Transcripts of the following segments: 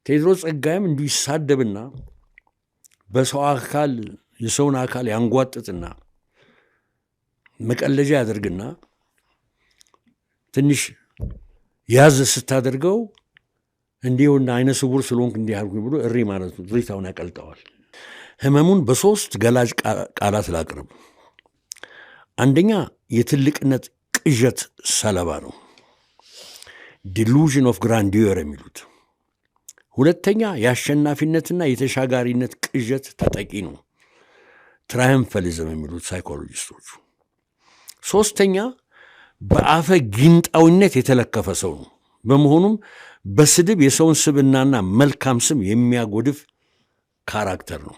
ቴዎድሮስ ጸጋይም እንዲሁ ይሳደብና በሰው አካል የሰውን አካል ያንጓጥጥና መቀለጃ ያደርግና ትንሽ ያዝ ስታደርገው እንዲውና አይነ ስውር ስለሆንክ እንዲህ አልኩኝ ብሎ እሪ ማለት ነው። ድሪታውን ያቀልጠዋል። ህመሙን በሶስት ገላጭ ቃላት ላቅርብ። አንደኛ የትልቅነት ቅዠት ሰለባ ነው፣ ዲሉዥን ኦፍ ግራንዲዮር የሚሉት። ሁለተኛ የአሸናፊነትና የተሻጋሪነት ቅዠት ተጠቂ ነው፣ ትራያምፋሊዝም የሚሉት ሳይኮሎጂስቶቹ። ሶስተኛ በአፈ ጊንጣዊነት የተለከፈ ሰው ነው። በመሆኑም በስድብ የሰውን ስብናና መልካም ስም የሚያጎድፍ ካራክተር ነው።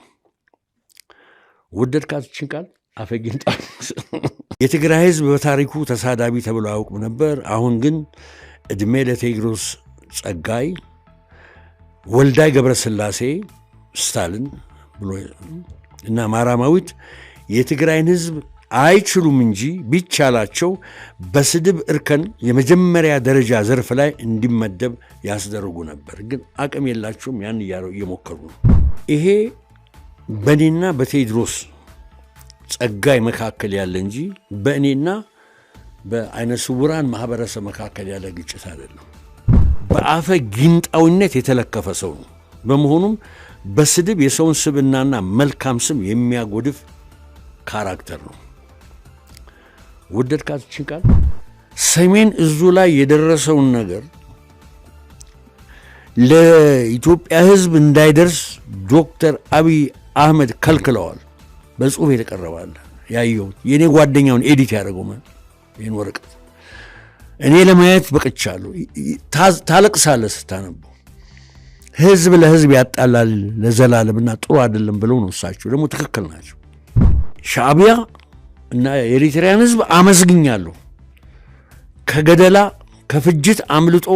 ወደድካችን ቃል አፈ ጊንጣዊ። የትግራይ ህዝብ በታሪኩ ተሳዳቢ ተብሎ አያውቅም ነበር። አሁን ግን ዕድሜ ለቴዎድሮስ ጸጋይ፣ ወልዳይ ገብረስላሴ ስታልን ብሎ እና ማራማዊት የትግራይን ህዝብ አይችሉም እንጂ ቢቻላቸው በስድብ እርከን የመጀመሪያ ደረጃ ዘርፍ ላይ እንዲመደብ ያስደርጉ ነበር። ግን አቅም የላቸውም። ያን እየሞከሩ ነው። ይሄ በእኔና በቴዎድሮስ ጸጋይ መካከል ያለ እንጂ በእኔና በአይነ ስውራን ማህበረሰብ መካከል ያለ ግጭት አይደለም። በአፈ ጊንጣዊነት የተለከፈ ሰው ነው። በመሆኑም በስድብ የሰውን ስብናና መልካም ስም የሚያጎድፍ ካራክተር ነው። ወደድካችን ቃል ሰሜን እዙ ላይ የደረሰውን ነገር ለኢትዮጵያ ህዝብ እንዳይደርስ ዶክተር አብይ አህመድ ከልክለዋል። በጽሁፍ የተቀረባለ ያየሁት የኔ ጓደኛውን ኤዲት ያደረገው ይህን ወረቀት እኔ ለማየት በቅቻለሁ። ታለቅሳለህ ስታነበው። ህዝብ ለህዝብ ያጣላል ለዘላለምና ጥሩ አይደለም ብለው ነው። እሳቸው ደግሞ ትክክል ናቸው። ሻዕቢያ እና የኤሪትሪያን ህዝብ አመስግኛለሁ። ከገደላ ከፍጅት አምልጦ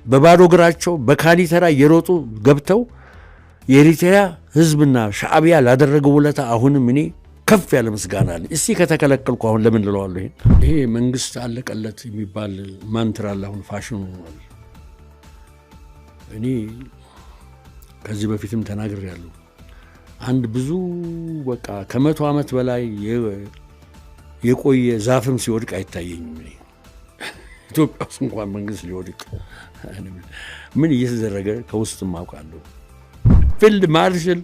በባዶ እግራቸው በካሊተራ እየሮጡ ገብተው የኤሪትሪያ ህዝብና ሻዕቢያ ላደረገው ውለታ አሁንም እኔ ከፍ ያለ ምስጋና አለ። እስቲ ከተከለከልኩ አሁን ለምን ልለዋለሁ? ይሄ መንግስት አለቀለት የሚባል ማንትራ አለ። አሁን ፋሽኑ ነው። እኔ ከዚህ በፊትም ተናግሬያለሁ። አንድ ብዙ በቃ ከመቶ ዓመት በላይ የቆየ ዛፍም ሲወድቅ አይታየኝም። ኢትዮጵያ ውስጥ እንኳን መንግስት ሊወድቅ ምን እየተደረገ ከውስጥም አውቃለሁ። ፊልድ ማርሻል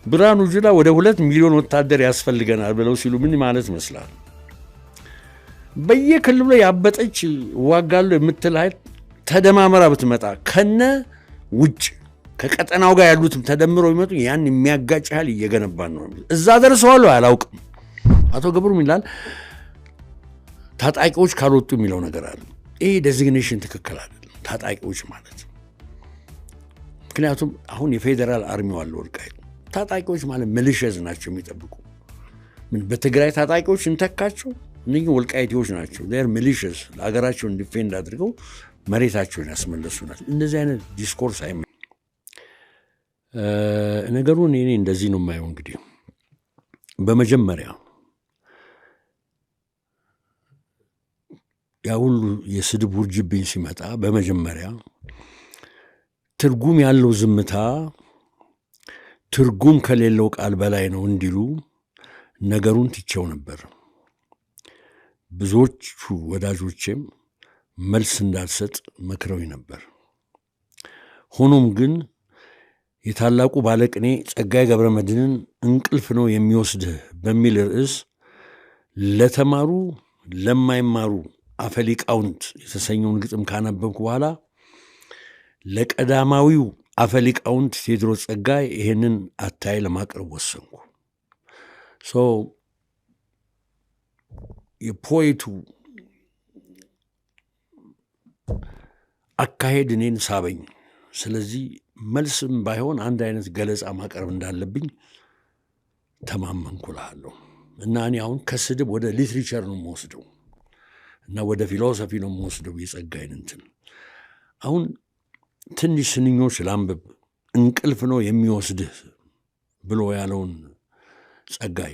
ብርሃኑ ጁላ ወደ 2 ሚሊዮን ወታደር ያስፈልገናል ብለው ሲሉ ምን ማለት ይመስላል? በየክልሉ ላይ ያበጠች ዋጋለሁ የምትል ኃይል ተደማመራ ብትመጣ ከነ ውጭ ከቀጠናው ጋር ያሉትም ተደምረው ይመጡ ያን የሚያጋጭ ኃይል እየገነባን ነው። እዛ ደርሰዋል አላውቅም። አቶ ገብሩም ይላል ታጣቂዎች ካልወጡ የሚለው ነገር አለ። ይሄ ዴዚግኔሽን ትክክል አይደለም። ታጣቂዎች ማለት ምክንያቱም አሁን የፌደራል አርሚው አለ ወልቃይት። ታጣቂዎች ማለት ሚሊሺያዝ ናቸው የሚጠብቁ። ምን በትግራይ ታጣቂዎች እንተካቸው? እነኚህ ወልቃይቴዎች ናቸው። ዴር ሚሊሺያዝ ለሀገራቸውን ዲፌንድ አድርገው መሬታቸውን ያስመለሱ ናቸው። እንደዚህ አይነት ዲስኮርስ ነገሩን እኔ እንደዚህ ነው የማየው። እንግዲህ በመጀመሪያ ያ ሁሉ የስድብ ውርጅብኝ ሲመጣ በመጀመሪያ ትርጉም ያለው ዝምታ ትርጉም ከሌለው ቃል በላይ ነው እንዲሉ ነገሩን ትቼው ነበር። ብዙዎቹ ወዳጆቼም መልስ እንዳልሰጥ መክረውኝ ነበር። ሆኖም ግን የታላቁ ባለቅኔ ጸጋዬ ገብረመድህንን እንቅልፍ ነው የሚወስድህ በሚል ርዕስ ለተማሩ ለማይማሩ አፈሊቃውንት የተሰኘውን ግጥም ካነበብኩ በኋላ ለቀዳማዊው አፈሊቃውንት ቴዎድሮስ ጸጋዬ ይህንን አታይ ለማቅረብ ወሰንኩ። የፖኤቱ አካሄድ እኔን ሳበኝ። ስለዚህ መልስም ባይሆን አንድ አይነት ገለጻ ማቅረብ እንዳለብኝ ተማመንኩልሃለሁ። እና እኔ አሁን ከስድብ ወደ ሊትሬቸር ነው የምወስደው እና ወደ ፊሎሶፊ ነው የምወስደው የጸጋዬን እንትን። አሁን ትንሽ ስንኞች ላንብብ። እንቅልፍ ነው የሚወስድህ ብሎ ያለውን ጸጋዬ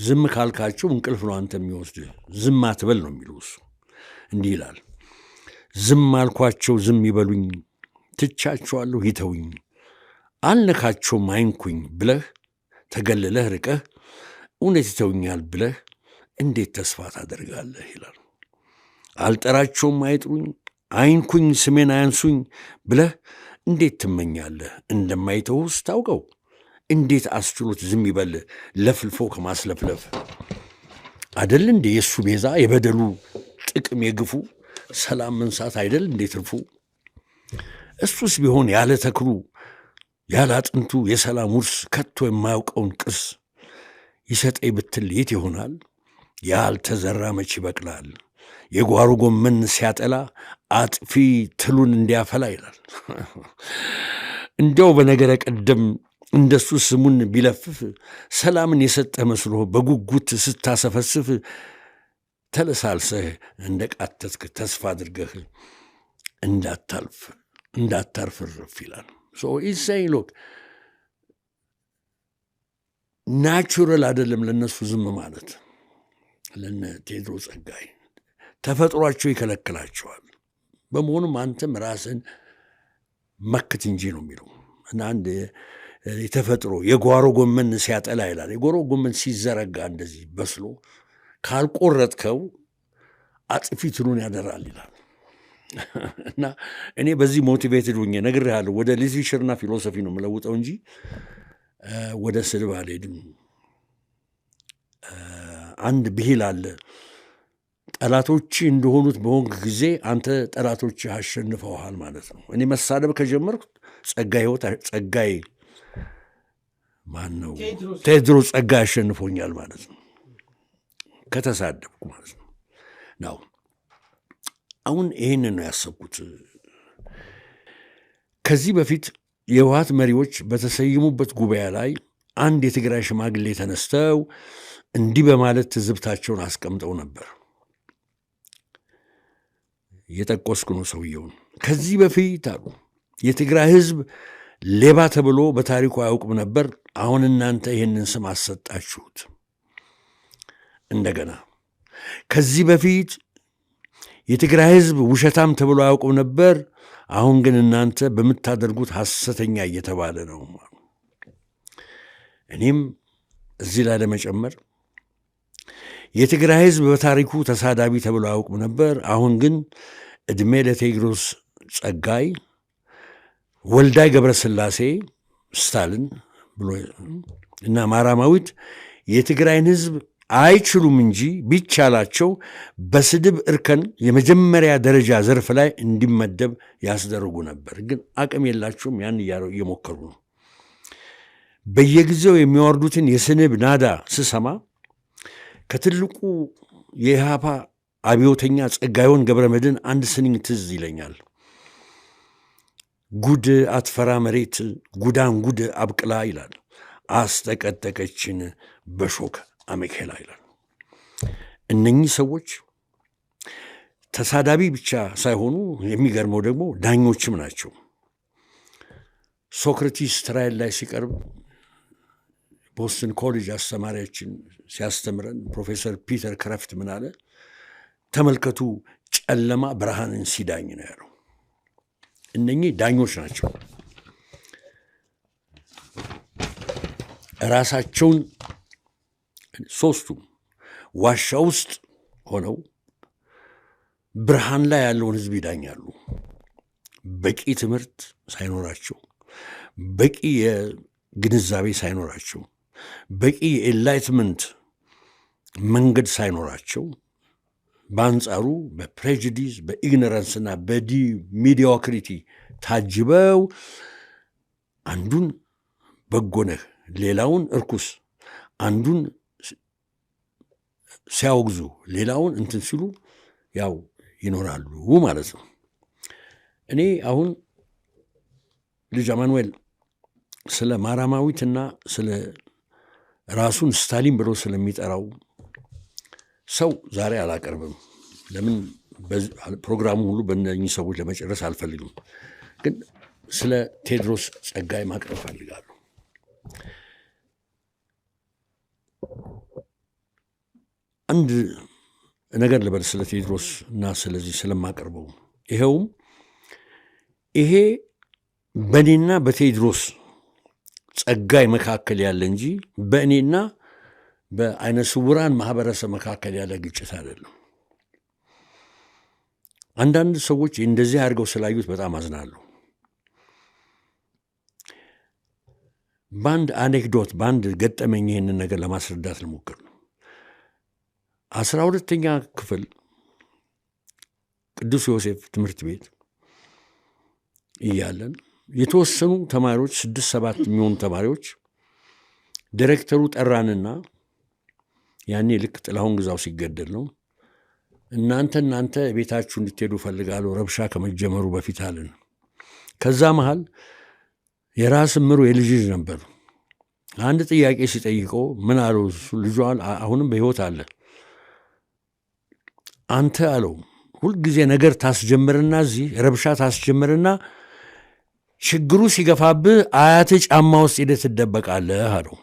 ዝም ካልካቸው እንቅልፍ ነው አንተ የሚወስድህ፣ ዝም አትበል ነው የሚለው እሱ። እንዲህ ይላል። ዝም አልኳቸው ዝም ይበሉኝ፣ ትቻቸዋለሁ ይተውኝ፣ አልነካቸውም አይንኩኝ ብለህ ተገልለህ ርቀህ እውነት ይተውኛል ብለህ እንዴት ተስፋ ታደርጋለህ ይላል። አልጠራቸውም አይጥሩኝ፣ አይንኩኝ፣ ስሜን አያንሱኝ ብለህ እንዴት ትመኛለህ? እንደማይተውስ ታውቀው እንዴት አስችሎት ዝም ይበል ለፍልፎ ከማስለፍለፍ አደል እንዴ የእሱ ቤዛ የበደሉ ጥቅም የግፉ ሰላም መንሳት አይደል እንዴ ትርፉ? እሱስ ቢሆን ያለ ተክሉ ያለ አጥንቱ የሰላም ውርስ ከቶ የማያውቀውን ቅርስ ይሰጠኝ ብትል የት ይሆናል? ያልተዘራ መች ይበቅላል? የጓሮ ጎመን ሲያጠላ አጥፊ ትሉን እንዲያፈላ ይላል። እንዲያው በነገረ ቀደም እንደሱ ስሙን ቢለፍፍ ሰላምን የሰጠህ መስሎ በጉጉት ስታሰፈስፍ ተለሳልሰህ እንደ ቃተትክ ተስፋ አድርገህ እንዳታርፍ እርፍ ይላል። ኢሳይ ሎክ ናቹራል አይደለም ለነሱ ዝም ማለት። ለነ ቴዎድሮስ ጸጋይ ተፈጥሯቸው ይከለክላቸዋል። በመሆኑም አንተም ራስን መክት እንጂ ነው የሚለው እና አንድ የተፈጥሮ የጓሮ ጎመን ሲያጠላ ይላል። የጓሮ ጎመን ሲዘረጋ እንደዚህ በስሎ ካልቆረጥከው አጥፊ ትሉን ያደራል ይላል። እና እኔ በዚህ ሞቲቬትድ ሆኜ ነግሬሃለሁ። ወደ ሊትሬቸርና ፊሎሶፊ ነው የምለውጠው እንጂ ወደ ስድብ አልሄድም። አንድ ብሂል አለ። ጠላቶች እንደሆኑት በሆንክ ጊዜ አንተ ጠላቶች አሸንፈውሃል ማለት ነው። እኔ መሳደብ ከጀመርኩ ጸጋይ ማን ነው? ቴዎድሮስ ጸጋይ አሸንፎኛል ማለት ነው፣ ከተሳደብኩ ማለት ነው። ናው አሁን ይህንን ነው ያሰብኩት። ከዚህ በፊት የህወሓት መሪዎች በተሰየሙበት ጉባኤ ላይ አንድ የትግራይ ሽማግሌ ተነስተው እንዲህ በማለት ትዝብታቸውን አስቀምጠው ነበር። የጠቆስኩ ነው ሰውየውን። ከዚህ በፊት አሉ የትግራይ ህዝብ ሌባ ተብሎ በታሪኩ አያውቅም ነበር። አሁን እናንተ ይህንን ስም አሰጣችሁት። እንደገና ከዚህ በፊት የትግራይ ህዝብ ውሸታም ተብሎ አያውቅም ነበር። አሁን ግን እናንተ በምታደርጉት ሐሰተኛ እየተባለ ነው። እኔም እዚህ ላይ ለመጨመር የትግራይ ህዝብ በታሪኩ ተሳዳቢ ተብሎ አያውቅም ነበር። አሁን ግን ዕድሜ ለቴዎድሮስ ጸጋይ፣ ወልዳይ ገብረስላሴ ስታልን ብሎ እና ማራማዊት የትግራይን ህዝብ አይችሉም እንጂ ቢቻላቸው በስድብ እርከን የመጀመሪያ ደረጃ ዘርፍ ላይ እንዲመደብ ያስደርጉ ነበር። ግን አቅም የላቸውም። ያን እየሞከሩ ነው። በየጊዜው የሚያወርዱትን የስንብ ናዳ ስሰማ ከትልቁ የኢሃፓ አብዮተኛ ጸጋዬን ገብረመድህን አንድ ስንኝ ትዝ ይለኛል። ጉድ አትፈራ መሬት ጉዳን ጉድ አብቅላ ይላል፣ አስጠቀጠቀችን በሾክ አሜኬላ ይላል። እነኚህ ሰዎች ተሳዳቢ ብቻ ሳይሆኑ የሚገርመው ደግሞ ዳኞችም ናቸው። ሶክራቲስ ትራይል ላይ ሲቀርብ ቦስተን ኮሌጅ አስተማሪያችን ሲያስተምረን ፕሮፌሰር ፒተር ክረፍት ምን አለ? ተመልከቱ ጨለማ ብርሃንን ሲዳኝ ነው ያለው። እነኚህ ዳኞች ናቸው። ራሳቸውን ሶስቱም ዋሻ ውስጥ ሆነው ብርሃን ላይ ያለውን ህዝብ ይዳኛሉ። በቂ ትምህርት ሳይኖራቸው፣ በቂ የግንዛቤ ሳይኖራቸው፣ በቂ የኤንላይትመንት መንገድ ሳይኖራቸው በአንጻሩ በፕሬጁዲስ በኢግኖራንስና ሚዲዮክሪቲ ታጅበው አንዱን በጎነህ ሌላውን እርኩስ፣ አንዱን ሲያወግዙ ሌላውን እንትን ሲሉ ያው ይኖራሉ ማለት ነው። እኔ አሁን ልጅ አማኑኤል ስለ ማራማዊትና ስለ ራሱን ስታሊን ብሎ ስለሚጠራው ሰው ዛሬ አላቀርብም። ለምን ፕሮግራሙ ሁሉ በእነኚህ ሰዎች ለመጨረስ አልፈልግም። ግን ስለ ቴዎድሮስ ጸጋይ ማቅረብ ፈልጋለሁ። አንድ ነገር ልበል ስለ ቴዎድሮስ እና ስለዚህ ስለማቀርበው። ይሄውም ይሄ በእኔና በቴዎድሮስ ጸጋይ መካከል ያለ እንጂ በእኔና በአይነ ስውራን ማህበረሰብ መካከል ያለ ግጭት አይደለም። አንዳንድ ሰዎች እንደዚህ አድርገው ስላዩት በጣም አዝናለሁ። በአንድ አኔክዶት በአንድ ገጠመኝ ይህንን ነገር ለማስረዳት ልሞክር ነው። 12ኛ ክፍል ቅዱስ ዮሴፍ ትምህርት ቤት እያለን የተወሰኑ ተማሪዎች 6-7 የሚሆኑ ተማሪዎች ዲሬክተሩ ጠራንና ያኔ ልክ ጥላሁን ግዛው ሲገደል ነው እናንተ ቤታችሁ እንድትሄዱ ፈልጋለሁ ረብሻ ከመጀመሩ በፊት አለን። ከዛ መሃል የራስ ምሩ የልጅ ነበር። አንድ ጥያቄ ሲጠይቀው ምን አለው? ልጁ አሁንም በሕይወት አለ። አንተ አለው ሁልጊዜ ነገር ታስጀምርና እዚህ ረብሻ ታስጀምርና ችግሩ ሲገፋብህ አያትህ ጫማ ውስጥ ሄደህ ትደበቃለህ አለው።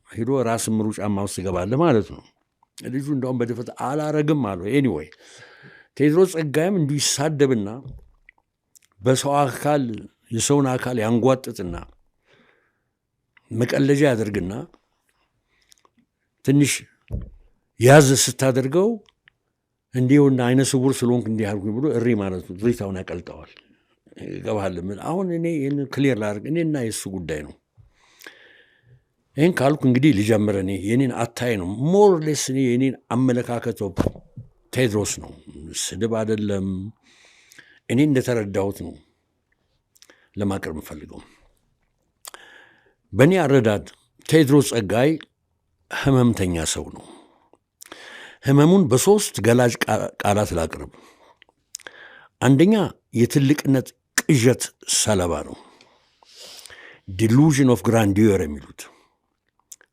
ሄዶ ራስ ምሩ ጫማ ውስጥ ይገባለህ ማለት ነው። ልጁ እንደውም በድፍረት አላረግም አለው። ኤኒዌይ ቴዎድሮስ ጸጋይም እንዲሁ ይሳደብና በሰው አካል የሰውን አካል ያንጓጥጥና መቀለጃ ያደርግና ትንሽ ያዝ ስታደርገው እንዲሁና አይነ ስውር ስለሆንክ እንዲህ አልኩኝ ብሎ እሪ ማለት ነው። ዙሪታውን ያቀልጠዋል። ይገባሃል። ምን አሁን እኔ ይህን ክሊር ላድርግ፣ እኔና የእሱ ጉዳይ ነው። ይህን ካልኩ እንግዲህ ልጀምር። እኔ የኔን አታይ ነው ሞር ሌስ እኔ የኔን አመለካከት ቴዎድሮስ ነው፣ ስድብ አይደለም። እኔ እንደተረዳሁት ነው ለማቅረብ የምፈልገው። በእኔ አረዳድ ቴዎድሮስ ጸጋይ ህመምተኛ ሰው ነው። ህመሙን በሶስት ገላጭ ቃላት ላቅርብ። አንደኛ የትልቅነት ቅዠት ሰለባ ነው፣ ዲሉዥን ኦፍ ግራንዲዮር የሚሉት።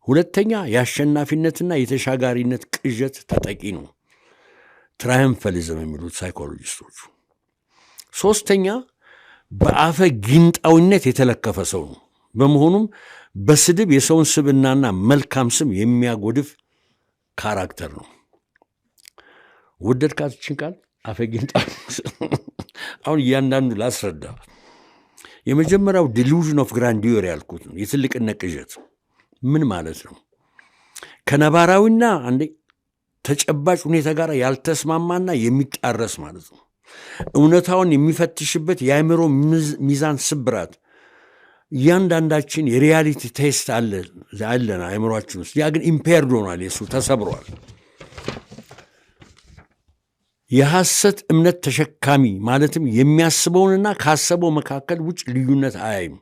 ሁለተኛ የአሸናፊነትና የተሻጋሪነት ቅዠት ተጠቂ ነው፣ ትራያምፋሊዝም የሚሉት ሳይኮሎጂስቶቹ። ሶስተኛ በአፈ ጊንጣዊነት የተለከፈ ሰው ነው። በመሆኑም በስድብ የሰውን ስብዕናና መልካም ስም የሚያጎድፍ ካራክተር ነው። ወደድካት ይችን ቃል አፈ ጊንጣዊ? አሁን እያንዳንዱ ላስረዳ። የመጀመሪያው ዲሉዥን ኦፍ ግራንዲዮር ያልኩት ነው፣ የትልቅነት ቅዠት ምን ማለት ነው? ከነባራዊና አንዴ ተጨባጭ ሁኔታ ጋር ያልተስማማና የሚጣረስ ማለት ነው። እውነታውን የሚፈትሽበት የአእምሮ ሚዛን ስብራት። እያንዳንዳችን የሪያሊቲ ቴስት አለን አእምሯችን ውስጥ። ያ ግን ኢምፔርድ ሆኗል፣ የሱ ተሰብሯል። የሐሰት እምነት ተሸካሚ ማለትም የሚያስበውንና ካሰበው መካከል ውጭ ልዩነት አያይም።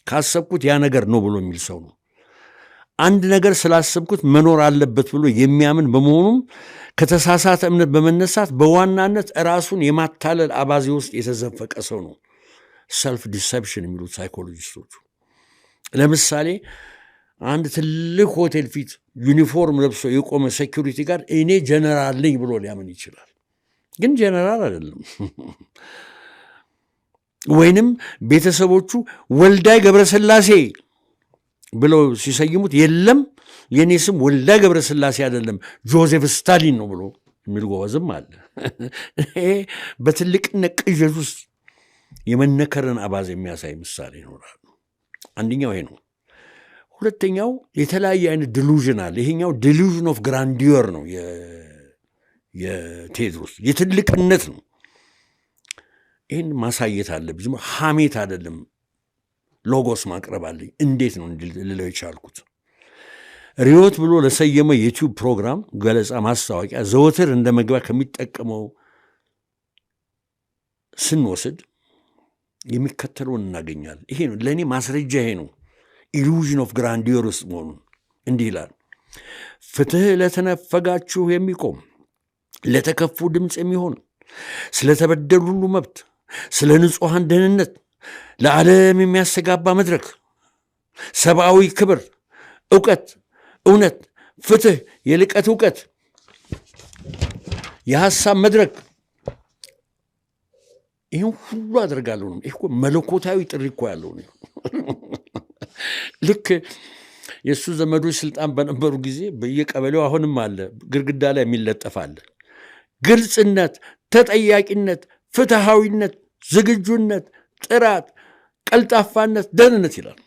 ካሰብኩት ያ ነገር ነው ብሎ የሚል ሰው ነው። አንድ ነገር ስላሰብኩት መኖር አለበት ብሎ የሚያምን በመሆኑም ከተሳሳተ እምነት በመነሳት በዋናነት ራሱን የማታለል አባዜ ውስጥ የተዘፈቀ ሰው ነው። ሰልፍ ዲሰፕሽን የሚሉት ሳይኮሎጂስቶቹ። ለምሳሌ አንድ ትልቅ ሆቴል ፊት ዩኒፎርም ለብሶ የቆመ ሴኩሪቲ ጋር እኔ ጀነራል ነኝ ብሎ ሊያምን ይችላል፣ ግን ጀነራል አይደለም። ወይንም ቤተሰቦቹ ወልዳይ ገብረስላሴ ብለው ሲሰይሙት የለም የኔ ስም ወልዳይ ገብረስላሴ አይደለም ጆዜፍ ስታሊን ነው ብሎ የሚል ጎበዝም አለ። በትልቅነት ቅዠት ውስጥ የመነከርን አባዝ የሚያሳይ ምሳሌ ይኖራል። አንደኛው ይሄ ነው። ሁለተኛው የተለያየ አይነት ዲሉዥን አለ። ይሄኛው ዲሉዥን ኦፍ ግራንዲዮር ነው፣ የቴዎድሮስ የትልቅነት ነው። ይህን ማሳየት አለብኝ፣ ዝም ሐሜት አይደለም። ሎጎስ ማቅረብ አለኝ። እንዴት ነው ልለው የቻልኩት? ሪዮት ብሎ ለሰየመ የዩቲዩብ ፕሮግራም ገለጻ ማስታወቂያ ዘወትር እንደ መግቢያ ከሚጠቀመው ስንወስድ የሚከተለውን እናገኛለን። ይሄ ነው ለእኔ ማስረጃ፣ ይሄ ነው ኢሉዥን ኦፍ ግራንዲዮር ውስጥ መሆኑን። እንዲህ ይላል። ፍትሕ ለተነፈጋችሁ የሚቆም ለተከፉ ድምፅ የሚሆን ስለተበደሉ ሁሉ መብት፣ ስለ ንጹሐን ደህንነት ለዓለም የሚያስተጋባ መድረክ፣ ሰብአዊ ክብር፣ እውቀት፣ እውነት፣ ፍትሕ፣ የልቀት እውቀት፣ የሐሳብ መድረክ፣ ይህን ሁሉ አደርጋለሁ ነው። ይህ መለኮታዊ ጥሪ እኮ ያለው ነው። ልክ የእሱ ዘመዶች ስልጣን በነበሩ ጊዜ በየቀበሌው አሁንም አለ፣ ግድግዳ ላይ የሚለጠፍ አለ። ግልጽነት፣ ተጠያቂነት፣ ፍትሐዊነት፣ ዝግጁነት፣ ጥራት፣ ቀልጣፋነት፣ ደህንነት ይላል።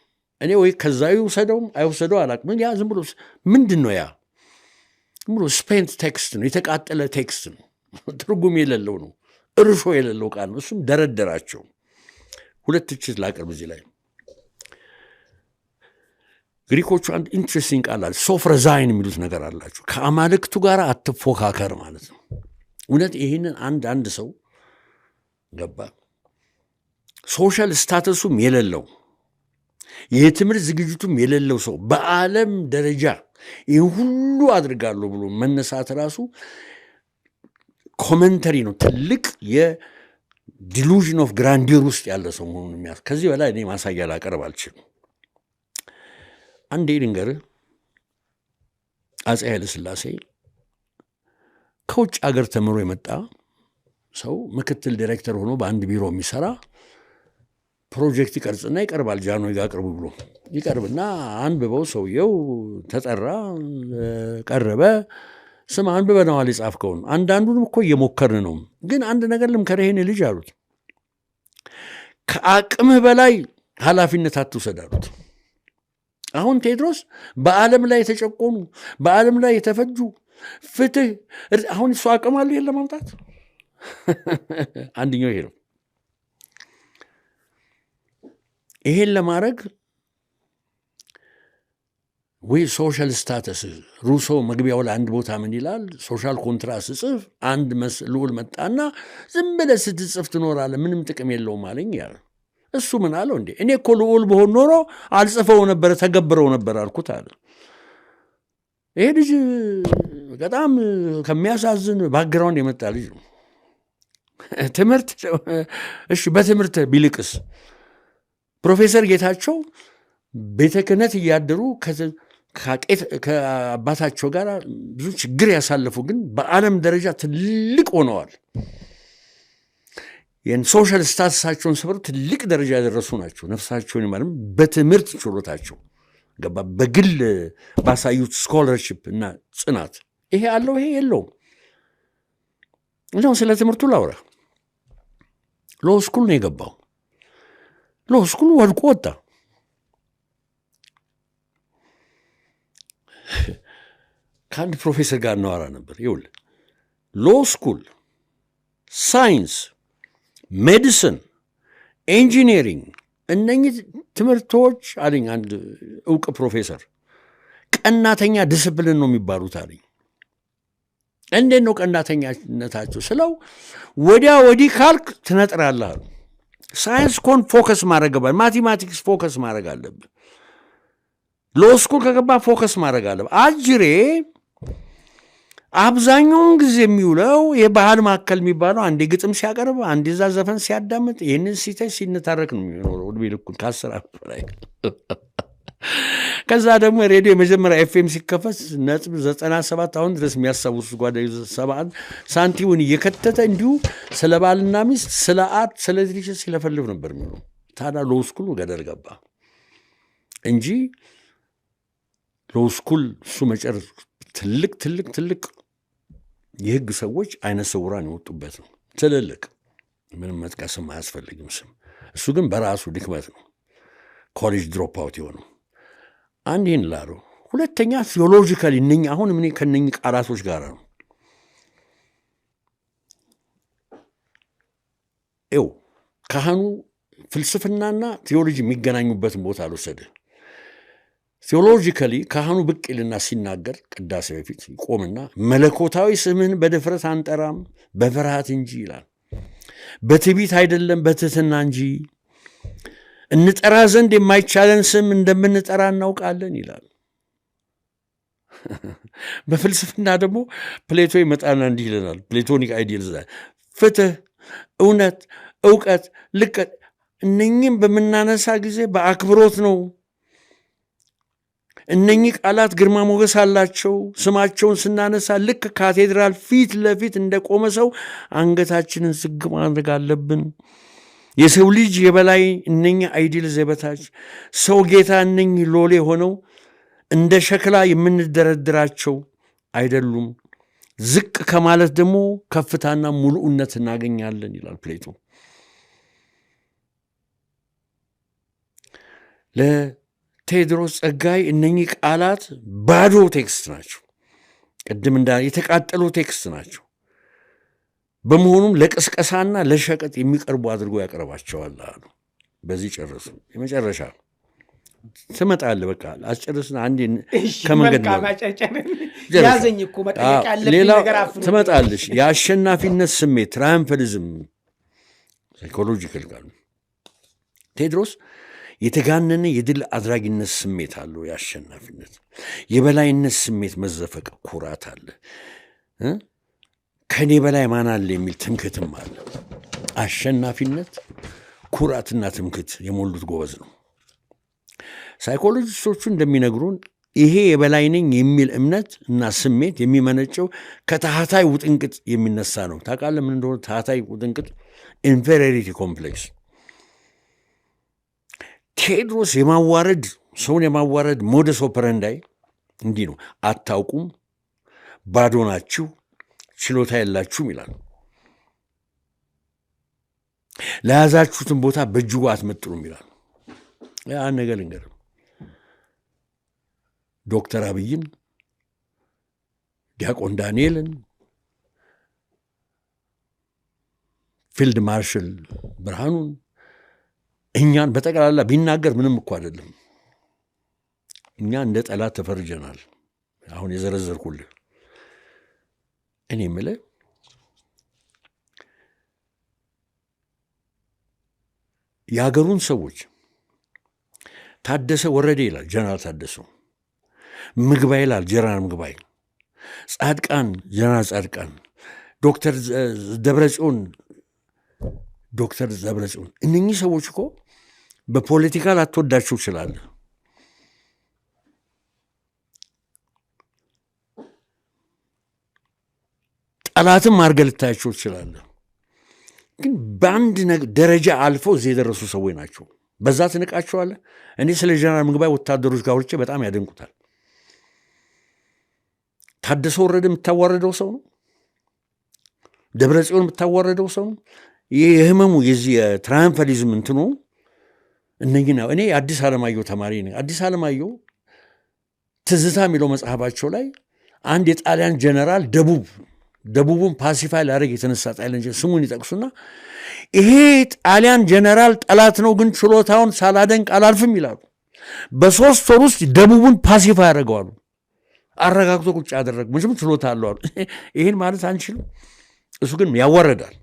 እኔ ወይ ከዛ ይውሰደውም አይውሰደው አላቅም። ያ ዝም ብሎ ምንድን ነው? ያ ዝም ብሎ ስፔንት ቴክስት ነው፣ የተቃጠለ ቴክስት ነው፣ ትርጉም የሌለው ነው፣ እርሾ የሌለው ቃል ነው። እሱም ደረደራቸው። ሁለት ትችት ላቅርብ እዚህ ላይ። ግሪኮቹ አንድ ኢንትረስቲንግ ቃል አለ፣ ሶፍረዛይን የሚሉት ነገር አላቸው። ከአማልክቱ ጋር አትፎካከር ማለት ነው። እውነት ይህንን አንድ ሰው ገባ ሶሻል ስታተሱም የሌለው የትምህርት ዝግጅቱም የሌለው ሰው በዓለም ደረጃ ይህ ሁሉ አድርጋለሁ ብሎ መነሳት ራሱ ኮመንተሪ ነው። ትልቅ የዲሉዥን ኦፍ ግራንዲር ውስጥ ያለ ሰው መሆኑን የሚያስ ከዚህ በላይ እኔ ማሳያ ላቀርብ አልችልም። አንዴ ልንገርህ፣ አፄ ኃይለ ሥላሴ ከውጭ አገር ተምሮ የመጣ ሰው ምክትል ዲሬክተር ሆኖ በአንድ ቢሮ የሚሰራ ፕሮጀክት ይቀርጽና ይቀርባል። ጃንሆይ ጋር ቅርቡ ብሎ ይቀርብና አንብበው፣ ሰውየው ተጠራ፣ ቀረበ። ስም አንብበነዋል የጻፍከውን፣ አንዳንዱንም እኮ እየሞከርን ነው፣ ግን አንድ ነገር ልምከርህ ይሄን ልጅ አሉት፣ ከአቅምህ በላይ ኃላፊነት አትውሰድ አሉት። አሁን ቴዎድሮስ በዓለም ላይ የተጨቆኑ በዓለም ላይ የተፈጁ ፍትህ አሁን እሱ አቅም አለው ይሄን ለማምጣት? አንደኛው ይሄ ነው። ይሄን ለማድረግ ወይ ሶሻል ስታተስ ሩሶ መግቢያው ላይ አንድ ቦታ ምን ይላል? ሶሻል ኮንትራክት ጽፍ አንድ ልዑል መጣና ዝም ብለህ ስትጽፍ ትኖራለህ፣ ምንም ጥቅም የለውም አለኝ ያለ። እሱ ምን አለው? እንዴ እኔ እኮ ልዑል በሆን ኖሮ አልጽፈው ነበር፣ ተገብረው ነበር አልኩት አለ። ይሄ ልጅ በጣም ከሚያሳዝን ባክግራውንድ የመጣ ልጅ ነው። ትምህርት እሺ፣ በትምህርት ቢልቅስ ፕሮፌሰር ጌታቸው ቤተ ክህነት እያደሩ ከአባታቸው ጋር ብዙ ችግር ያሳለፉ ግን በዓለም ደረጃ ትልቅ ሆነዋል። ሶሻል ስታተሳቸውን ስብር ትልቅ ደረጃ ያደረሱ ናቸው። ነፍሳቸውን ይማርም በትምህርት ችሎታቸው ገባ፣ በግል ባሳዩት ስኮለርሺፕ እና ጽናት። ይሄ አለው ይሄ የለውም። እንደው ስለ ትምህርቱ ላውራ። ሎ ስኩል ነው የገባው። ሎ ስኩል ወድቆ ወጣ። ከአንድ ፕሮፌሰር ጋር እናወራ ነበር። ይኸውልህ ሎ ስኩል፣ ሳይንስ፣ ሜዲሲን፣ ኢንጂኒሪንግ እነኚህ ትምህርቶች አለኝ አንድ እውቅ ፕሮፌሰር ቀናተኛ ዲስፕሊን ነው የሚባሉት አለኝ። እንዴት ነው ቀናተኛነታቸው ስለው ወዲያ ወዲህ ካልክ ትነጥራለህ አሉ። ሳይንስ ኮን ፎከስ ማድረግ አለብህ፣ ማቴማቲክስ ፎከስ ማድረግ አለብህ። ሎ ስኩል ከገባ ፎከስ ማድረግ አለብህ። አጅሬ አብዛኛውን ጊዜ የሚውለው የባህል ማዕከል የሚባለው አንዴ ግጥም ሲያቀርብ፣ አንዴ እዛ ዘፈን ሲያዳምጥ፣ ይህንን ሲተች ሲንታረክ ነው የሚኖረው ዕድሜ ልኩን ከ10 ዓመት በላይ። ከዛ ደግሞ ሬዲዮ የመጀመሪያ ኤፍኤም ሲከፈት ነጥብ 97 አሁን ድረስ የሚያስታውሱት ጓደኞች 71 ሳንቲሙን እየከተተ እንዲሁ ስለ ባልና ሚስት፣ ስለ አርት፣ ስለ ድሪሽ ሲለፈልፍ ነበር የሚሆነው። ታዲያ ሎ ስኩል ገደል ገባ እንጂ ሎ ስኩል እሱ መጨረስ ትልቅ ትልቅ ትልቅ የህግ ሰዎች አይነ ስውራን የወጡበት ነው። ትልልቅ ምንም መጥቀስም አያስፈልግም ስም። እሱ ግን በራሱ ድክመት ነው ኮሌጅ ድሮፕ አውት የሆነው። አንድ ይህን ላለው። ሁለተኛ ቴዎሎጂካሊ እነኝ አሁን ምን ከነኝ ቃላቶች ጋር ነው ኤው ካህኑ ፍልስፍናና ቴዎሎጂ የሚገናኙበትን ቦታ አልወሰደ። ቴዎሎጂካሊ ካህኑ ብቅ ይልና ሲናገር ቅዳሴ በፊት ይቆምና መለኮታዊ ስምህን በድፍረት አንጠራም በፍርሃት እንጂ ይላል። በትዕቢት አይደለም በትህትና እንጂ እንጠራ ዘንድ የማይቻለን ስም እንደምንጠራ እናውቃለን ይላል። በፍልስፍና ደግሞ ፕሌቶ ይመጣና እንዲህ ይለናል። ፕሌቶኒክ አይዲያልስ ፍትህ፣ እውነት፣ እውቀት፣ ልቀት እነኚህም በምናነሳ ጊዜ በአክብሮት ነው። እነኚህ ቃላት ግርማ ሞገስ አላቸው። ስማቸውን ስናነሳ ልክ ካቴድራል ፊት ለፊት እንደቆመ ሰው አንገታችንን ዝግ ማድረግ አለብን። የሰው ልጅ የበላይ እነኚህ አይዲያልስ የበታች ሰው ጌታ እነኚህ ሎሌ ሆነው እንደ ሸክላ የምንደረድራቸው አይደሉም። ዝቅ ከማለት ደግሞ ከፍታና ሙሉእነት እናገኛለን ይላል ፕሌቶ። ለቴዎድሮስ ጸጋይ እነኚህ ቃላት ባዶ ቴክስት ናቸው። ቅድም የተቃጠሉ ቴክስት ናቸው። በመሆኑም ለቅስቀሳና ለሸቀጥ የሚቀርቡ አድርጎ ያቀርባቸዋል አሉ። በዚህ ጨረሱ። የመጨረሻ ትመጣለህ። በቃ አስጨርስና አንዴ ከመንገድ ነው ያዘኝ እኮ መጠየቅ ያለብኝ ነገር አፍሩ ትመጣለሽ። የአሸናፊነት ስሜት ትራያምፈሊዝም ሳይኮሎጂካል ጋር ቴዎድሮስ የተጋነነ የድል አድራጊነት ስሜት አለው። የአሸናፊነት የበላይነት ስሜት መዘፈቅ፣ ኩራት አለ። ከኔ በላይ ማን አለ የሚል ትምክህትም አለ። አሸናፊነት፣ ኩራትና ትምክህት የሞሉት ጎበዝ ነው። ሳይኮሎጂስቶቹ እንደሚነግሩን ይሄ የበላይ ነኝ የሚል እምነት እና ስሜት የሚመነጨው ከታህታይ ውጥንቅጥ የሚነሳ ነው። ታውቃለህ ምን እንደሆነ ታህታይ ውጥንቅጥ? ኢንፌሪዮሪቲ ኮምፕሌክስ። ቴዎድሮስ የማዋረድ ሰውን የማዋረድ ሞደስ ኦፐረንዳይ እንዲህ ነው። አታውቁም፣ ባዶ ናችሁ፣ ችሎታ የላችሁም ይላል። ለያዛችሁትን ቦታ በእጅጉ አትመጥኑም ይላል። ያን ነገር ልንገርህ፣ ዶክተር አብይን፣ ዲያቆን ዳንኤልን፣ ፊልድ ማርሻል ብርሃኑን፣ እኛን በጠቅላላ ቢናገር ምንም እኮ አይደለም። እኛ እንደ ጠላት ተፈርጀናል። አሁን የዘረዘርኩልህ እኔ የምልህ የሀገሩን ሰዎች ታደሰ ወረደ ይላል ጀነራል ታደሰው፣ ምግባይ ይላል ጀነራል ምግባይ፣ ጻድቃን ጀነራል ጻድቃን፣ ዶክተር ደብረጽዮን ዶክተር ደብረጽዮን። እነኚህ ሰዎች እኮ በፖለቲካ ላትወዳቸው ትችላለህ፣ ጠላትም አድርገህ ልታያቸው ትችላለህ። ግን በአንድ ደረጃ አልፈው እዚህ የደረሱ ሰዎች ናቸው። በዛ ትንቃቸዋለህ። እኔ ስለ ጀነራል ምግባይ ወታደሮች ጋር ወርቼ በጣም ያደንቁታል። ታደሰ ወረደ የምታዋረደው ሰው ነው። ደብረ ጽዮን የምታዋረደው ሰው ነው። ይህ የህመሙ የዚህ የትራያምፈሊዝም እንትኑ እነኝና እኔ አዲስ አለማየሁ ተማሪ ነኝ። አዲስ አለማየሁ ትዝታ የሚለው መጽሐፋቸው ላይ አንድ የጣሊያን ጀነራል ደቡቡን ፓሲፋይ ላደርግ የተነሳ ጣሊያን ስሙን ይጠቅሱና ይሄ ጣሊያን ጀነራል ጠላት ነው፣ ግን ችሎታውን ሳላደንቅ አላልፍም ይላሉ። በ3 ወር ውስጥ ደቡቡን ፓሲፋይ ያደርገዋሉ። አረጋግቶ ቁጭ ያደረግ ምንም ችሎታ አለው አሉ። ይህን ማለት አንችልም። እሱ ግን ያዋረዳል።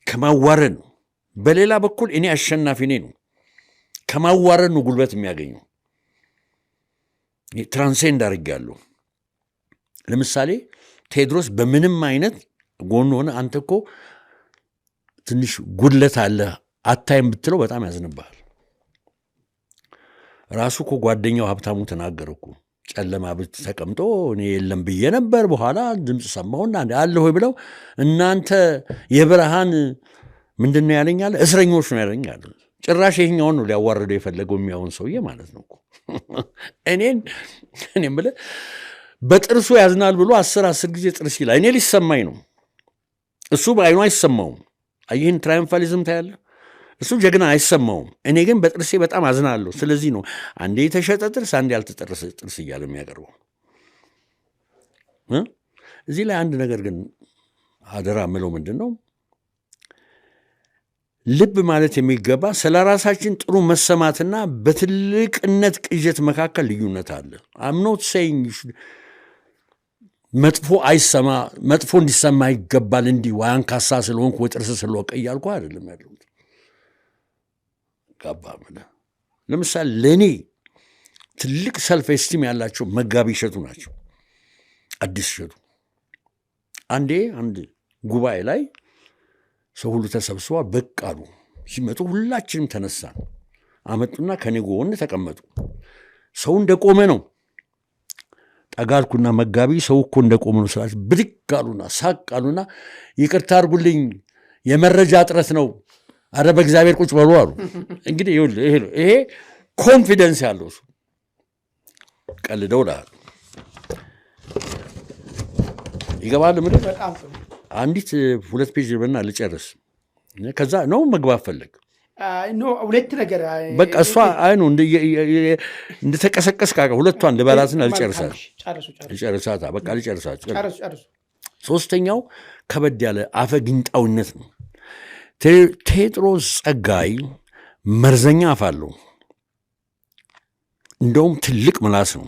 ከማዋረድ ነው። በሌላ በኩል እኔ አሸናፊ ነኝ ነው። ከማዋረድ ነው ጉልበት የሚያገኘው። ትራንሴንድ አድርጌያለሁ። ለምሳሌ ቴዎድሮስ በምንም አይነት ጎን ሆነ አንተ እኮ ትንሽ ጉድለት አለ አታይም ብትለው በጣም ያዝንብሃል። ራሱ እኮ ጓደኛው ሀብታሙ ተናገረ እኮ ጨለማ ብት ተቀምጦ እኔ የለም ብዬ ነበር፣ በኋላ ድምፅ ሰማሁና አለ ሆይ ብለው እናንተ የብርሃን ምንድን ነው ያለኛለ እስረኞች ነው ያለኛለ። ጭራሽ ይሄኛውን ነው ሊያዋርደው የፈለገው የሚያውን ሰውዬ ማለት ነው እኮ እኔም ብለህ በጥርሱ ያዝናል ብሎ 10 ጊዜ ጥርስ ይላል። እኔ ሊሰማኝ ነው፣ እሱ በአይኑ አይሰማውም። ይህን ትራያምፋሊዝም ታያለ። እሱ ጀግና አይሰማውም። እኔ ግን በጥርሴ በጣም አዝናለሁ። ስለዚህ ነው አንዴ የተሸጠ ጥርስ አንዴ ያልተጠረሰ ጥርስ እያለ የሚያቀርበው። እዚህ ላይ አንድ ነገር ግን አደራ ምለው ምንድን ነው ልብ ማለት የሚገባ ስለ ራሳችን ጥሩ መሰማትና በትልቅነት ቅዠት መካከል ልዩነት አለ። አምኖት ሰይኝ መጥፎ እንዲሰማ ይገባል እንዲህ ወይ አንካሳ ስለሆንኩ ወይ ጥርስ ስለወቀ እያልኩ አይደለም ያለሁት። ለምሳሌ ለእኔ ትልቅ ሰልፍ ኤስቲም ያላቸው መጋቢ እሸቱ ናቸው። አዲስ እሸቱ አንድ ጉባኤ ላይ ሰው ሁሉ ተሰብስቧል። በቃ አሉ። ሲመጡ ሁላችንም ተነሳን። አመጡና ከኔ ጎን ተቀመጡ። ሰው እንደቆመ ነው። ጠጋልኩና መጋቢ ሰው እኮ እንደቆመ ነው ስላቸው ብድግ አሉና ሳቅ አሉና ይቅርታ አድርጉልኝ የመረጃ እጥረት ነው፣ አረ በእግዚአብሔር ቁጭ በሉ አሉ። እንግዲህ ይሄ ኮንፊደንስ ያለው ሰው ቀልደው ላሉ ይገባል። ምን አንዲት 2 ፔጅ በና ልጨርስ። ከዛ ነው መግባት ፈለግ ሁለት ነገር በቃ እሷ አይኑ እንደተቀሰቀስ ካቀ ሁለቷን ልበላትና ልጨርሳታ በቃ ልጨርሳት። ሶስተኛው ከበድ ያለ አፈግንጣውነት ነው። ቴዎድሮስ ጸጋይ መርዘኛ አፍ አለው። እንደውም ትልቅ ምላስ ነው።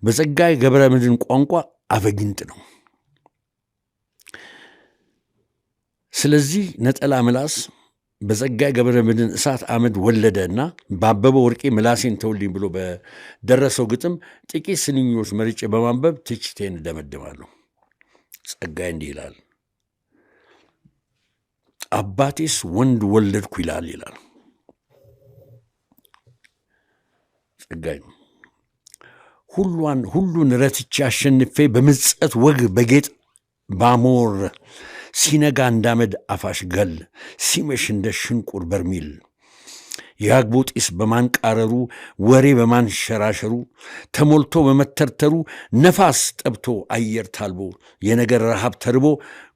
በጸጋይ ገብረ መድኅን ቋንቋ አፈግንጥ ነው። ስለዚህ ነጠላ ምላስ በጸጋይ ገብረ መድኅን እሳት አመድ ወለደና በአበበ ወርቄ ምላሴን ተውልኝ ብሎ በደረሰው ግጥም ጥቂት ስንኞች መርጬ በማንበብ ትችቴን እደመድማለሁ። ጸጋይ እንዲህ ይላል። አባቴስ ወንድ ወለድኩ ይላል ጸጋይ። ሁሉን ረትቼ አሸንፌ በምጸት ወግ በጌጥ ባሞር ሲነጋ እንዳመድ አፋሽ ገል ሲመሽ እንደ ሽንቁር በርሚል የአግቦ ጢስ በማንቃረሩ ወሬ በማንሸራሸሩ ተሞልቶ በመተርተሩ ነፋስ ጠብቶ አየር ታልቦ የነገር ረሃብ ተርቦ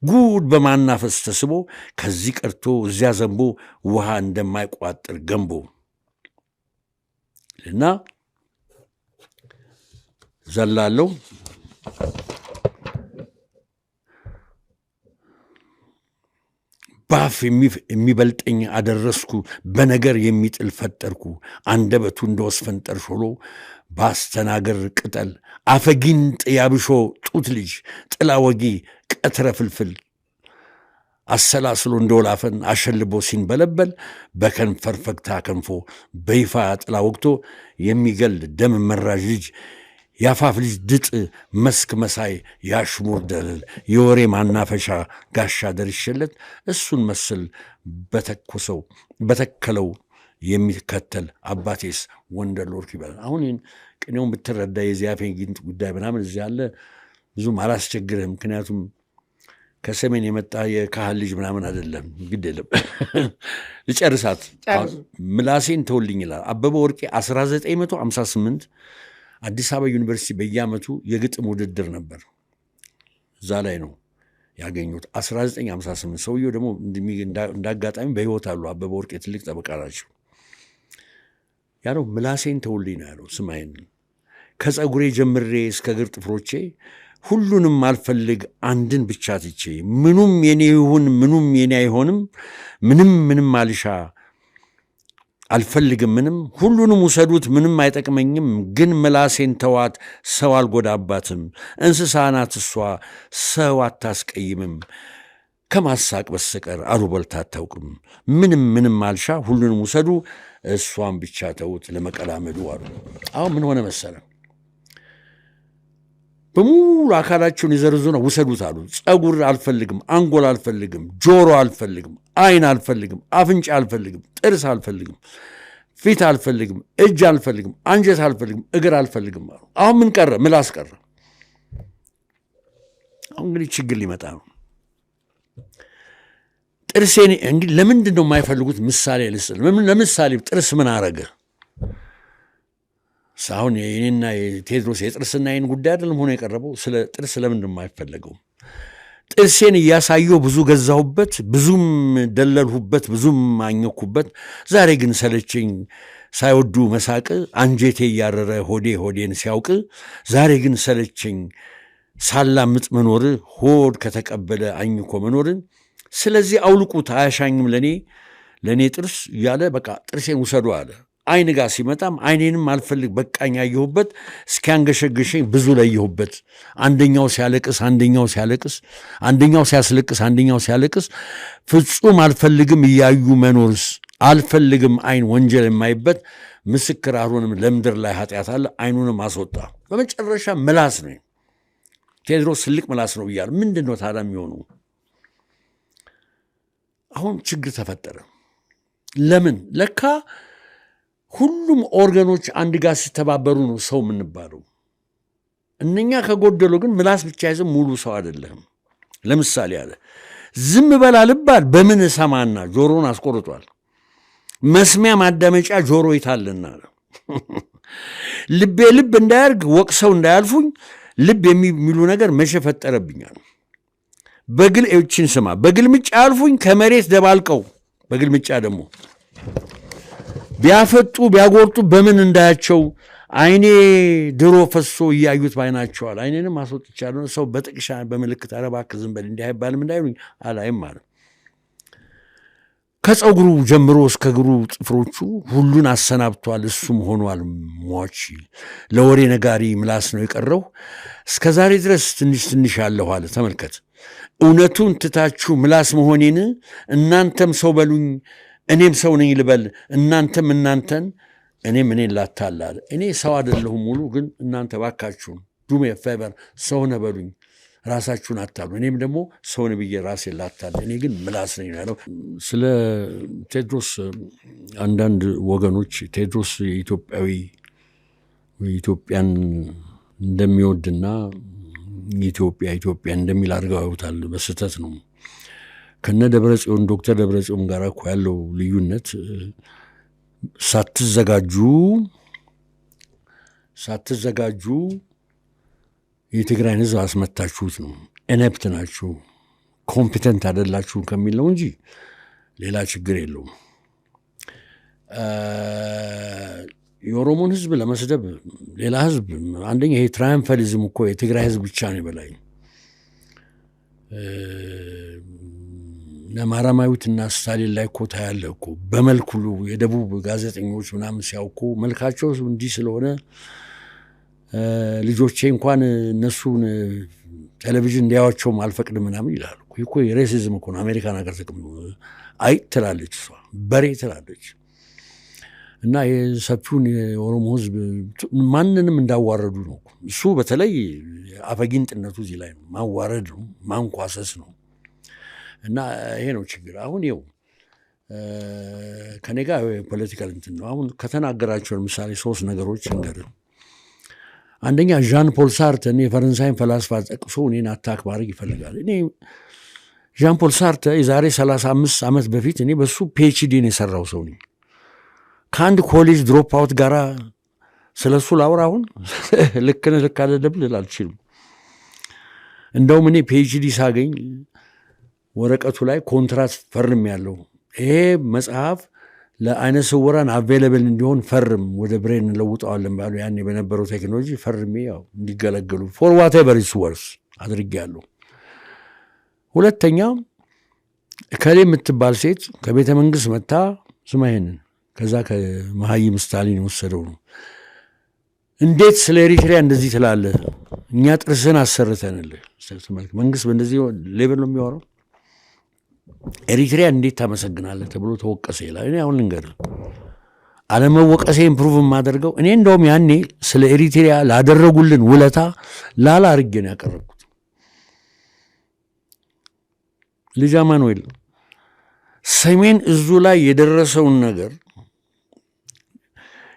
ጉድ በማናፈስ ተስቦ ከዚህ ቀርቶ እዚያ ዘንቦ ውሃ እንደማይቋጥር ገንቦ እና ዘላለው ባፍ የሚበልጠኝ አደረስኩ በነገር የሚጥል ፈጠርኩ አንደበቱ እንደወስፈንጠር ሾሎ ባስተናገር ቅጠል አፈጊንጥ ያብሾ ጡት ልጅ ጥላ ወጊ ቀትረ ፍልፍል አሰላስሎ እንደወላፈን አሸልቦ ሲንበለበል በከንፈር ፈግታ ከንፎ በይፋ ጥላ ወግቶ የሚገል ደም መራዥ ልጅ ያፋፍ ልጅ ድጥ መስክ መሳይ ያሽሙር ደለል የወሬ ማናፈሻ ጋሻ ደርሸለት እሱን መስል በተከለው የሚከተል አባቴስ ወንደሎርክ ይባላል። አሁን ቅኔውን ብትረዳ የዚያፌን ጊንጥ ጉዳይ ምናምን እዚህ ያለ ብዙም አላስቸግርህም። ምክንያቱም ከሰሜን የመጣ የካህል ልጅ ምናምን አይደለም። ግድ የለም ልጨርሳት። ምላሴን ተውልኝ ይላል አበበ ወርቄ 1958 አዲስ አበባ ዩኒቨርሲቲ በየዓመቱ የግጥም ውድድር ነበር። እዛ ላይ ነው ያገኙት 1958። ሰውየው ደግሞ እንዳጋጣሚ በሕይወት አሉ። አበበ ወርቄ ትልቅ ጠበቃ ናቸው። ያለው ምላሴን ተውልኝ ነው ያለው። ስማይን ከጸጉሬ ጀምሬ እስከ እግር ጥፍሮቼ ሁሉንም አልፈልግ አንድን ብቻ ትቼ ምኑም የኔ ይሁን ምኑም የኔ አይሆንም ምንም አልሻ አልፈልግም ምንም ሁሉንም ውሰዱት ምንም አይጠቅመኝም ግን ምላሴን ተዋት ሰው አልጎዳባትም እንስሳ ናት እሷ ሰው አታስቀይምም ከማሳቅ በስተቀር አሉባልታ አታውቅም ምንም አልሻ ሁሉንም ውሰዱ እሷን ብቻ ተውት ለመቀላመዱ አሉ። አሁን ምን ሆነ መሰለ በሙሉ አካላቸውን ይዘርዙና ውሰዱት አሉ። ጸጉር አልፈልግም፣ አንጎል አልፈልግም፣ ጆሮ አልፈልግም፣ አይን አልፈልግም፣ አፍንጫ አልፈልግም፣ ጥርስ አልፈልግም፣ ፊት አልፈልግም፣ እጅ አልፈልግም፣ አንጀት አልፈልግም፣ እግር አልፈልግም አሉ። አሁን ምን ቀረ? ምላስ ቀረ። አሁን እንግዲህ ችግር ሊመጣ ነው። ጥርሴን እንግዲህ ለምንድን ነው የማይፈልጉት? ምሳሌ ልስል። ለምሳሌ ጥርስ ምን አረገ? አሁን የኔና የቴዎድሮስ የጥርስና የኔን ጉዳይ አይደለም ሆኖ የቀረበው። ስለ ጥርስ ለምንድን የማይፈለገው? ጥርሴን እያሳየው ብዙ ገዛሁበት፣ ብዙም ደለልሁበት፣ ብዙም አኘኩበት። ዛሬ ግን ሰለቸኝ ሳይወዱ መሳቅ፣ አንጀቴ እያረረ ሆዴን ሲያውቅ። ዛሬ ግን ሰለቸኝ ሳላምጥ መኖር፣ ሆድ ከተቀበለ አኝኮ መኖርን። ስለዚህ አውልቁት አያሻኝም ለእኔ ጥርስ እያለ በቃ ጥርሴን ውሰዱ አለ። አይን ጋር ሲመጣም አይኔንም አልፈልግ በቃኝ ያየሁበት እስኪያንገሸግሸኝ ብዙ ለየሁበት። አንደኛው ሲያለቅስ አንደኛው ሲያለቅስ ፍጹም አልፈልግም እያዩ መኖርስ አልፈልግም አይን ወንጀል የማይበት ምስክር አልሆንም ለምድር ላይ ኃጢአት አለ አይኑንም አስወጣ። በመጨረሻ ምላስ ነው ቴዎድሮስ ትልቅ ምላስ ነው ብያለሁ። ምንድን ነው ታዲያ የሚሆኑ? አሁን ችግር ተፈጠረ። ለምን? ለካ ሁሉም ኦርጋኖች አንድ ጋር ሲተባበሩ ነው ሰው የምንባለው። እነኛ ከጎደሉ ግን ምላስ ብቻ ይዘን ሙሉ ሰው አይደለም። ለምሳሌ አለ ዝም በላ ልባል በምን ሰማና ጆሮን አስቆርጧል። መስሚያ ማዳመጫ ጆሮ ይታልና ልቤ ልብ እንዳያርግ ወቅሰው እንዳያልፉኝ ልብ የሚሉ ነገር መቼ ፈጠረብኛል። በግል እችን ስማ በግልምጫ ያልፉኝ ከመሬት ደባልቀው በግልምጫ ደግሞ ቢያፈጡ ቢያጎርጡ በምን እንዳያቸው አይኔ ድሮ ፈሶ እያዩት ባይናቸዋል። አይኔንም አስወጥቻለሁ። ሰው በጥቅሻ በምልክት ኧረ እባክህ ዝም በል እንዲህ አይባልም እንዳይሉኝ አላይም ማለት ከፀጉሩ ጀምሮ እስከ እግሩ ጥፍሮቹ ሁሉን አሰናብቷል። እሱም ሆኗል ሟች። ለወሬ ነጋሪ ምላስ ነው የቀረው። እስከ ዛሬ ድረስ ትንሽ ትንሽ ያለሁ አለ። ተመልከት። እውነቱን ትታችሁ ምላስ መሆኔን እናንተም ሰው በሉኝ እኔም ሰው ነኝ ልበል፣ እናንተም እናንተን እኔም እኔን ላታላል። እኔ ሰው አይደለሁም ሙሉ፣ ግን እናንተ ባካችሁን ዱሜ ፌቨር ሰው ነህ በሉኝ፣ ራሳችሁን አታሉ። እኔም ደግሞ ሰውን ብዬ ራሴን ላታል። እኔ ግን ምላስ ነኝ ያለው። ስለ ቴዎድሮስ አንዳንድ ወገኖች ቴዎድሮስ ኢትዮጵያን እንደሚወድና ኢትዮጵያ እንደሚል አድርገው ያውታል። በስህተት ነው። ከነ ደብረጽዮን ዶክተር ደብረጽዮን ጋር እኮ ያለው ልዩነት ሳትዘጋጁ የትግራይን ሕዝብ አስመታችሁት ነው። ኢነፕት ናችሁ፣ ኮምፒተንት አይደላችሁ ከሚል ነው እንጂ ሌላ ችግር የለውም። የኦሮሞን ሕዝብ ለመስደብ ሌላ ሕዝብ አንደኛ ይሄ ትራያምፋሊዝም እኮ የትግራይ ሕዝብ ብቻ ነው የበላይ። ነማራማዊትና ስታሊን ላይ እኮ ታያለ እኮ በመልክ ሁሉ የደቡብ ጋዜጠኞች ምናምን ሲያውቁ መልካቸው እንዲህ ስለሆነ ልጆቼ እንኳን እነሱን ቴሌቪዥን እንዲያዋቸውም አልፈቅድም ምናምን ይላሉ እኮ። የሬሲዝም እኮ ነው። አሜሪካን ሀገር ጥቅም አይ ትላለች እሷ በሬ ትላለች። እና የሰፊውን የኦሮሞ ሕዝብ ማንንም እንዳዋረዱ ነው እሱ። በተለይ አፈጊንጥነቱ እዚህ ላይ ነው። ማዋረድ ነው፣ ማንኳሰስ ነው። እና ይሄ ነው ችግር። አሁን ይኸው ከኔ ጋር ፖለቲካል እንትን ነው። አሁን ከተናገራቸው ለምሳሌ 3 ነገሮች እንገር። አንደኛ ዣን ፖል ሳርተር የፈረንሳይን ፈላስፋ ጠቅሶ እኔን አታክ ማድረግ ይፈልጋል። እኔ ዣን ፖል ሳርተር የዛሬ 35 ዓመት በፊት እኔ በሱ ፒኤችዲን የሰራው ሰው ነኝ። ከአንድ ኮሌጅ ድሮፕ አውት ጋራ ስለሱ ላውራ አሁን ልክ አይደለም ልል አልችልም። እንደውም እኔ ፒኤችዲ ሳገኝ ወረቀቱ ላይ ኮንትራት ፈርም ያለው ይሄ መጽሐፍ ለአይነ ስውራን አቬለብል እንዲሆን ፈርም፣ ወደ ብሬን እንለውጠዋለን ባሉ ያኔ በነበረው ቴክኖሎጂ ፈርሜ ያው እንዲገለገሉ ፎር ዋቴቨር ኢትስ ወርስ አድርጌያለሁ። ሁለተኛ ከሌ የምትባል ሴት ከቤተ መንግስት መታ ስማ ይሄንን ከዛ ከመሀይም ስታሊን የወሰደው ነው። እንዴት ስለ ኤሪትሪያ እንደዚህ ትላለህ? እኛ ጥርስን አሰርተንልህ። መንግስት በእንደዚህ ሌቨል ነው የሚያወራው። ኤሪትሪያ እንዴት ታመሰግናለህ ተብሎ ተወቀሰ ይላል። እኔ አሁን ልንገርህ አለመወቀሴ ኢምፕሩቭ የማደርገው እኔ እንደውም ያኔ ስለ ኤሪትሪያ ላደረጉልን ውለታ ላላ አድርጌ ነው ያቀረብኩት። ልጅ አማኑኤል ሰሜን እዙ ላይ የደረሰውን ነገር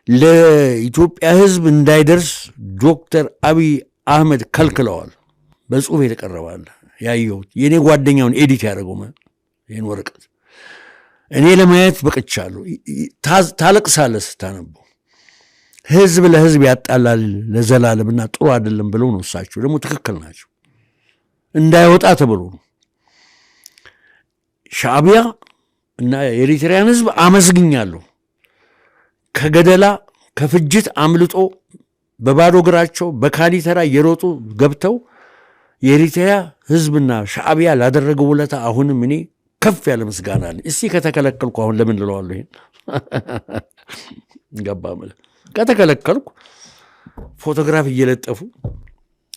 ለኢትዮጵያ ሕዝብ እንዳይደርስ ዶክተር አብይ አህመድ ከልክለዋል። በጽሁፍ የተቀረባለ ያየሁት የእኔ ጓደኛውን ኤዲት ያደረገው ይህን ወረቀት እኔ ለማየት በቅቻለሁ። ታለቅሳለህ ስታነበው። ሕዝብ ለሕዝብ ያጣላል ለዘላለምና ጥሩ አይደለም ብለው ነው እሳቸው ደግሞ ትክክል ናቸው። እንዳይወጣ ተብሎ ነው። ሻዕቢያ እና የኤሪትሪያን ሕዝብ አመስግኛለሁ። ከገደላ ከፍጅት አምልጦ በባዶ እግራቸው በካሊተራ እየሮጡ ገብተው የኤሪትሪያ ሕዝብና ሻዕቢያ ላደረገው ውለታ አሁንም እኔ ከፍ ያለ ምስጋና አለ። እስቲ ከተከለከልኩ አሁን ለምን ልለዋለሁ? ይሄን ገባ ማለት ከተከለከልኩ ፎቶግራፍ እየለጠፉ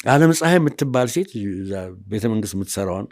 ዓለም ፀሐይ የምትባል ሴት ቤተ መንግስት የምትሰራዋን